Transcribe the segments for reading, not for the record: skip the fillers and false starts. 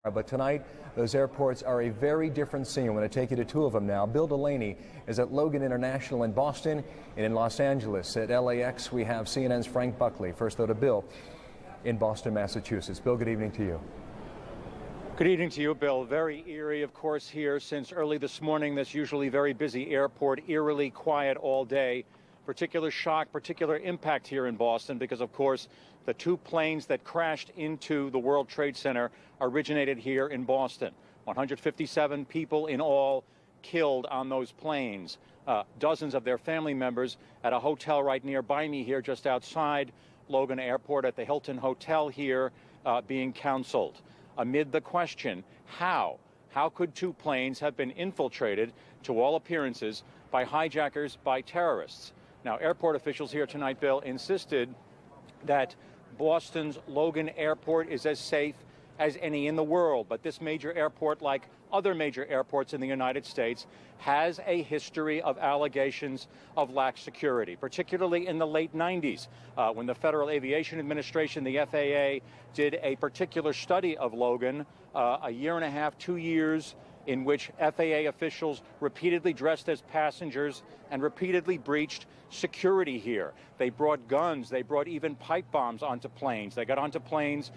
But tonight, those airports are a very different scene. I'm going to take you to two of them now. Bill Delaney is at Logan International in Boston, and in Los Angeles at LAX, we have CNN's Frank Buckley. First, though, to Bill in Boston, Massachusetts. Bill, good evening to you. Good evening to you, Bill. Very eerie, of course, here since early this morning. This usually very busy airport, eerily quiet all day. Particular shock, particular impact here in Boston because, of course, the two planes that crashed into the World Trade Center originated here in Boston. 157 people in all killed on those planes. Dozens of their family members at a hotel right nearby me here, just outside Logan Airport at the Hilton Hotel here, being counseled. Amid the question, how could two planes have been infiltrated, to all appearances, by hijackers, by terrorists? Now, airport officials here tonight, Bill, insisted that Boston's Logan Airport is as safe as any in the world. But this major airport, like other major airports in the United States, has a history of allegations of lax security, particularly in the late 90s, when the Federal Aviation Administration, the FAA, did a particular study of Logan, a year and a half, 2 years, in which FAA officials repeatedly dressed as passengers and repeatedly breached security here. They brought guns. They brought even pipe bombs onto planes. They got onto planes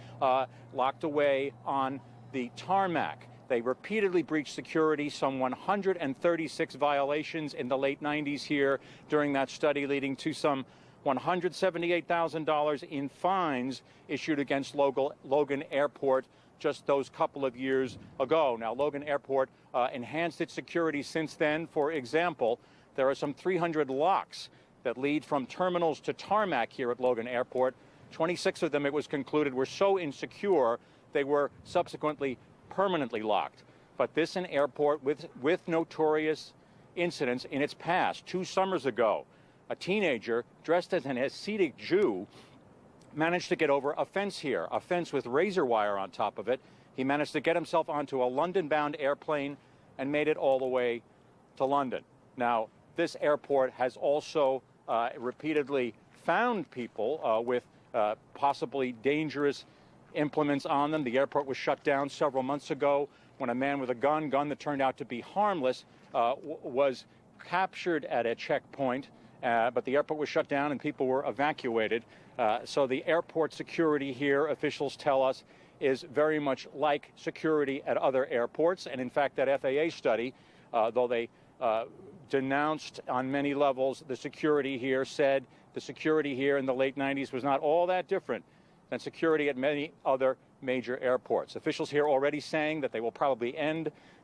locked away on the tarmac. They repeatedly breached security, some 136 violations in the late 90s here during that study, leading to some $178,000 in fines issued against Logan Airport just those couple of years ago. Now, Logan Airport enhanced its security since then. For example, there are some 300 locks that lead from terminals to tarmac here at Logan Airport. 26 of them, it was concluded, were so insecure they were subsequently permanently locked. But this an airport with notorious incidents in its past. 2 summers ago, a teenager dressed as an Hasidic Jew managed to get over a fence here, a fence with razor wire on top of it. He managed to get himself onto a London-bound airplane and made it all the way to London. Now, this airport has also repeatedly found people with possibly dangerous implements on them. The airport was shut down several months ago when a man with a gun that turned out to be harmless, was captured at a checkpoint. But the airport was shut down and people were evacuated. So the airport security here, officials tell us, is very much like security at other airports. And in fact, that FAA study, though they denounced on many levels the security here, said the security here in the late 90s was not all that different than security at many other major airports. Officials here already saying that they will probably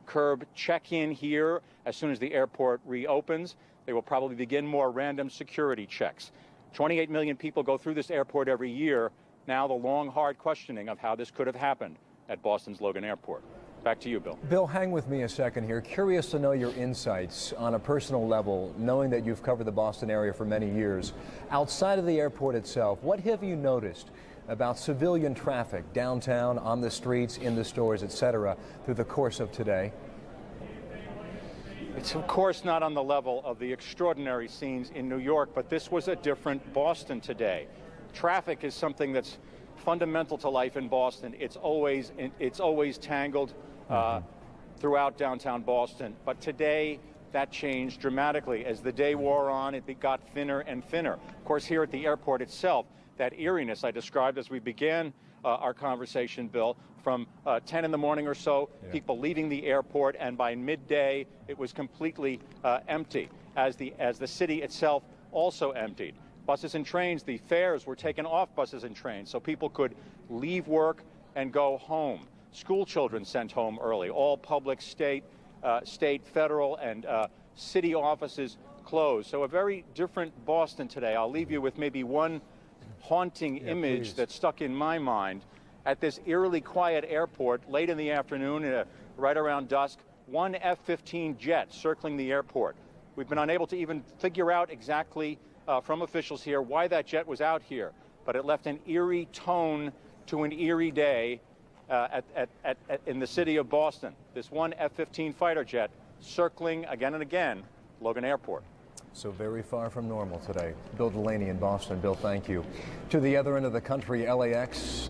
curb check-in here as soon as the airport reopens. They will probably begin more random security checks. 28 million people go through this airport every year. Now the long, hard questioning of how this could have happened at Boston's Logan Airport. Back to you, Bill. Bill, hang with me a second here. Curious to know your insights on a personal level, knowing that you've covered the Boston area for many years. Outside of the airport itself, what have you noticed about civilian traffic downtown, on the streets, in the stores, etc., through the course of today? It's, of course, not on the level of the extraordinary scenes in New York, but this was a different Boston today. Traffic is something that's fundamental to life in Boston. It's always tangled throughout downtown Boston. But today, that changed dramatically. As the day wore on, it got thinner and thinner. Of course, here at the airport itself, that eeriness I described as we began our conversation, Bill, from 10 in the morning or so, people leaving the airport, and by midday, it was completely empty, as the city itself also emptied. Buses and trains, the fares were taken off buses and trains, so people could leave work and go home. School children sent home early. All public, state, federal, and city offices closed. So a very different Boston today. I'll leave you with maybe one haunting image that stuck in my mind. At this eerily quiet airport, late in the afternoon, right around dusk, one F-15 jet circling the airport. We've been unable to even figure out exactly from officials here why that jet was out here, but it left an eerie tone to an eerie day in the city of Boston. This one F-15 fighter jet circling again and again Logan Airport. So very far from normal today. Bill Delaney in Boston. Bill, thank you. To the other end of the country, LAX.